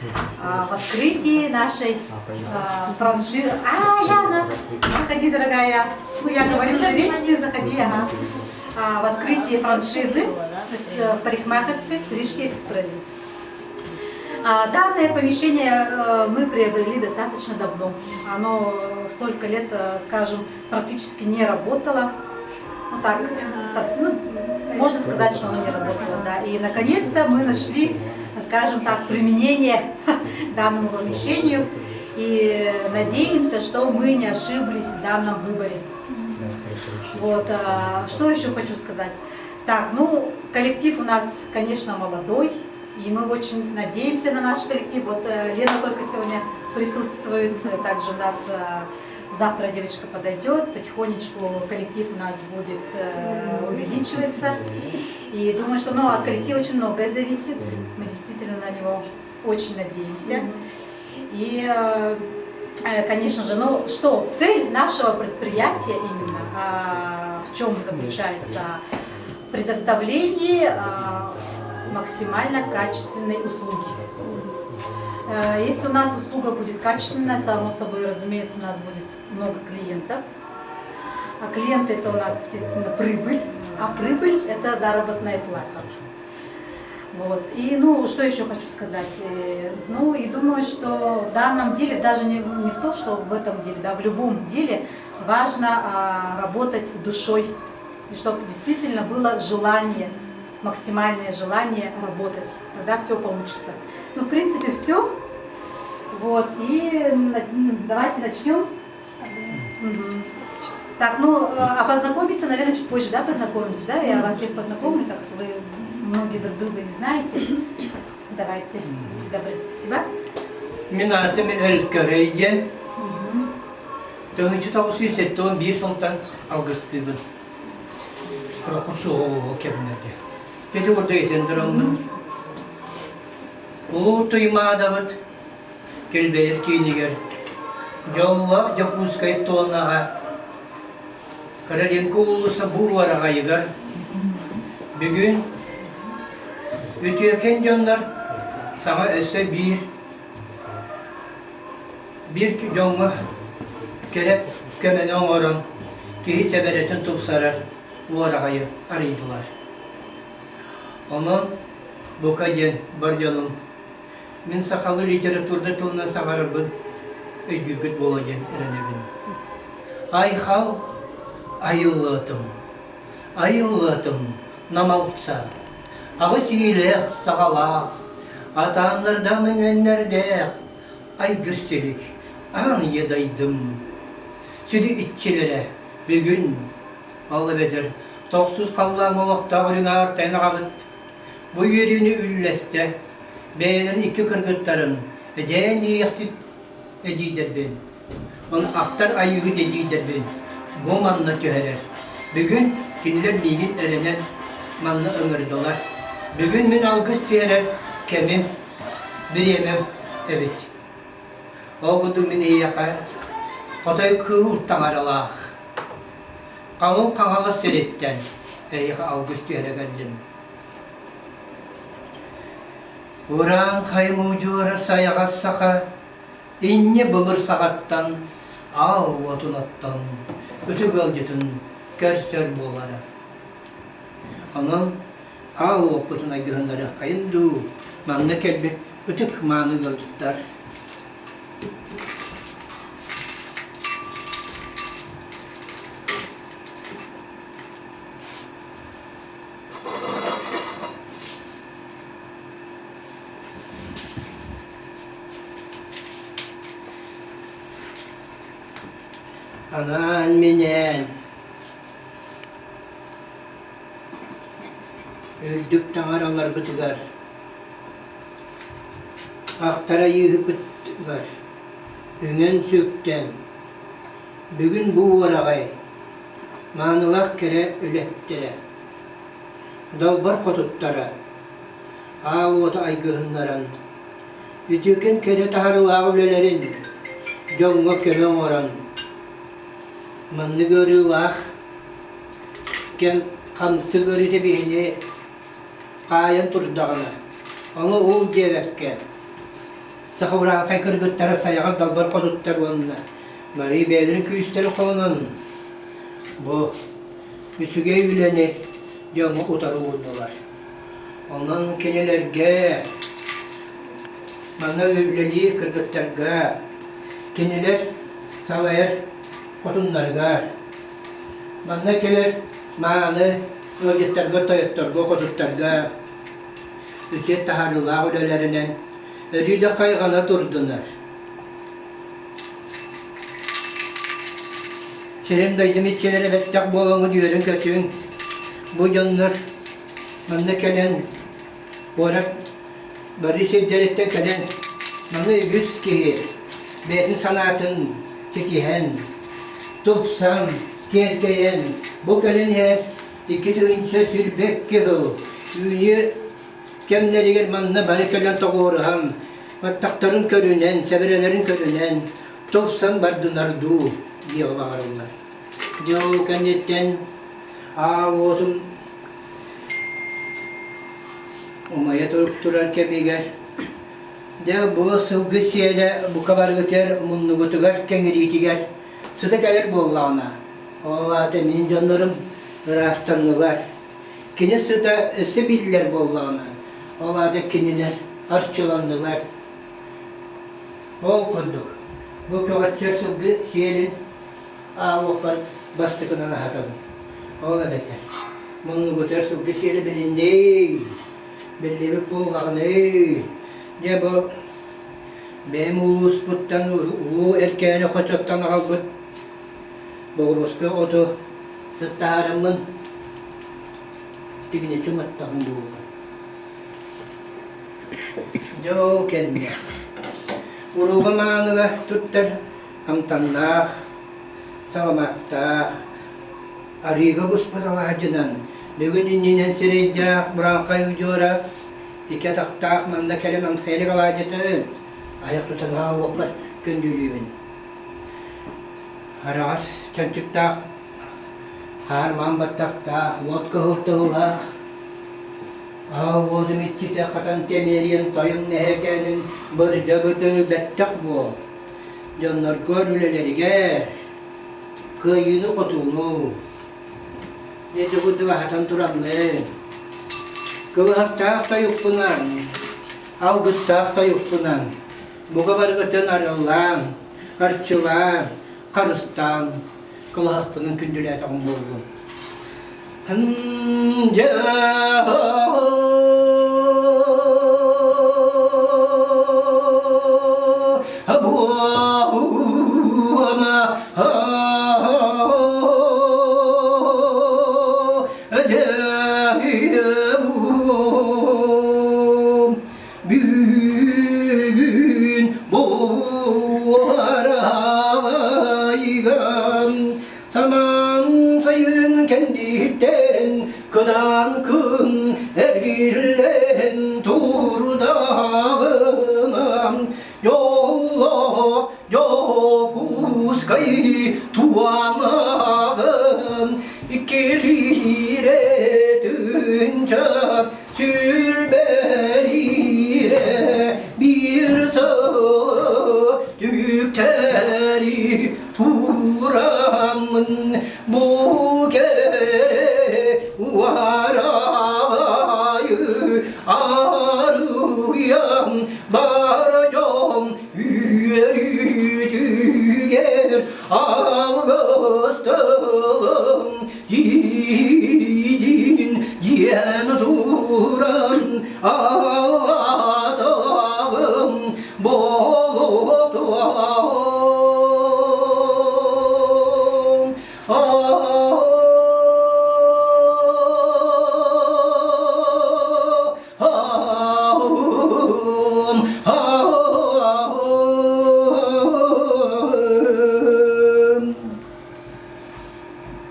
В открытии нашей франшизы. Яна, заходи, дорогая. Ну, я говорю уже вечные, заходи, ага. В открытии франшизы парикмахерской «Стрижки Экспресс». Данное помещение мы приобрели достаточно давно. Оно столько лет, скажем, практически не работало. Ну так, можно сказать, что оно не работало, да. И наконец-то мы нашли, скажем так, применение данному помещению и надеемся, что мы не ошиблись в данном выборе. Вот, что еще хочу сказать. Так, ну, коллектив у нас, конечно, молодой, и мы очень надеемся на наш коллектив. Вот Лена только сегодня присутствует, также у нас завтра девочка подойдет, потихонечку коллектив у нас будет увеличиваться. И думаю, что от коллектива очень многое зависит. Мы действительно на него очень надеемся. И, конечно же, что цель нашего предприятия именно, в чем заключается? Предоставление максимально качественной услуги. Если у нас услуга будет качественная, само собой, разумеется, у нас будет много клиентов. А клиенты это у нас, естественно, прибыль, а прибыль это заработная плата. Вот. И что еще хочу сказать? И думаю, что в данном деле, даже не в том, что в этом деле, да, в любом деле важно работать душой. И чтобы действительно было желание, максимальное желание работать. Тогда все получится. В принципе, все. Вот. И давайте начнем. Так, познакомиться, наверное, чуть позже, да, познакомимся, да? Я вас всех познакомлю, так как вы многие друг друга не знаете. Давайте. Добрый. Спасибо. Меня атым Открытие. Төгінші тауысы есеттіғын 5 жылдан алгыстыбын. Құрақұрсы оғыл кәбінерде. Теті орда етендірімнің. Ұлы тұймадабыд. Келбейір кейінігер. Жоллақ жопускай тонаға. Караленко ұлысы бұл араға егер. Бүгін өтекен жонлар саңа өсі bir жоңы кереп көменен орын кейі сәбәретін тұпсарар уарағайы арыйдылар. Онын бұқа ден бар жолым. Мен сақалы литературда тылына сағарыбын өйгүгіт болады әрінегін. Айхал айыллатым намалтса. Ағы сейлек сағалақ, атанларда мүненлердек, айгірселік, ан едайдым. Сөді итчелері, бүгін, алы бәдір, тоқсыз қаллан олықтағырың артайны қабыт. Бұй өріні үлләсті, бәйінің 2 кіргіттарын, әдәйін еқсіз әдейдербен. Оның ақтар айығы әдейдербен, бұл манны төхәрер. Бүгін кенілер мейгін әрінен манны өңірділар. Бүгін мен алгыс түйерер, кәмім, бір емем, әбет. Ол күді мен еяқа, қотай күл таңаралақ. Қаңыл қаңалы сәреттен, әйеқа алгыс түйерегендім. Уран қайму жуары саяға сақа, инне бұлыр сағаттан, ал отынаттан, үті бөлдетін көрістер болары. Onun ağ oputuna gönderip kayındı, manlı kelbet, ötük manı gördükler. Anan minen. Öldük tağaralar bıtıgar. Aktara yığıp bıtıgar. Ünen sökten. Bugün bu varagay. Manılak kere ölettire. Dalbar kotuttara. Ağıl otu aygıhınlaran. Ütüken kere taharılağı ölelerin. Jonga kömen oran. Manlı görüyorlar. Ken kamsı görüte bihine. Kayan turdağına. Onu oğul gerekken. Sakıvrağı kaykırgıttara sayağa dalbar koduttar onunla. Mari beylerin küyüsteri konan. Bu üsüge üleni diyormu utarı oldular. Ondan kenilerge bana övleliği kırgıttarga keniler salayar kotunlarga bana keler mağanı örgüttarga toyuttarga koduttarga ücret taharlığa ödelerinden örüde kaygana durdular. Şerim daydım iççilere bettak boğanı diyorum kötüğün. Bu canlar bana kelen orak bari şedderetten kelen bana yüz ki beyin sanatın çekihen tutsan kerkeyen bu kelen her iki tığınca sürbek ki o ünye kemleri gel bana bana kelen toğurhan vattakların körünen severelerin körünen tutsan bardınar du diye bağırırlar. Diyor kendinden ağabeyim umaya durar kebiger. De bu sıvgı şeyle bu kadar götür munlu götüger kengiritiger. Sıda gelir bollağına. Allah temin canlarım rastanlılar. Kini sıda sebiller bollağına. Allah da kiniler artçılandılar. Ol kurduk. Bu kadar sıvgı şeylerin ağabeyim bastıkına rahatladım. Ola beter. Munlu götür sıvgı şeyle bilindi. Belli bir bollağına. De bu benim ulus buttan ulu erkeğine koçaktan albut boğruska otu sıttarımın dibine çumattan boğulur. Jo kendine uruğa mağınıga tuttar hamtanlağ salamaktağ ariga buspatalacıdan bugün inninen sereydağ bırakay ucura İki taktağ manda kelimem seylik alacıtı ayak tutan ağabeyler gündülüğün. Harağız çöntüktağ harman battaktağ vodka hırtığılağ ağabeyim iççite katan temeriyen tayın nehekenin bırca bıtığı bettak bu. Canlar görülelerige kıyını kutuğunu nesi kutuğa hatan duranlı. Kıvahtak da yoktunan, algıstak da yoktunan, bu kadar gıtın arılan, karçılan, karıstan, kıvahakının kündüle tamam oldu. Bugün bu araygan saman sayın kendiden kıdan kın ergilen turdağınam yolla yokus kay tuanağın ikilire tınca sülberire bir sağı dükteri turamın bu kere varayı arıyan baracağım yürüdüger algıstım yiğidin yen duran ağlatağım bolup doğum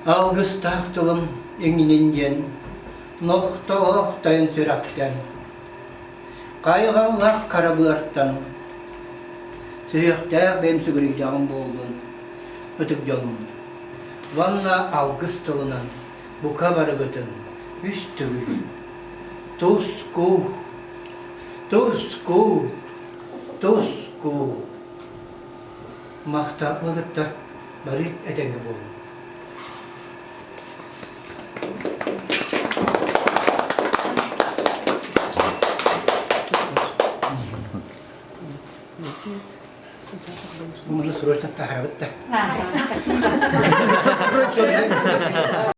algıs tahtılım engininden noktalıqtayın sürakten kayğallaq karabıarttan sürekte benim sügürüyeceğim boldun ötüp canım vanna algıs tılınan bu kabarı gıtın üstügül tusku Тоску мақтаплығытта бары әдемі болу. Можно срочно тахарбытта. Спасибо.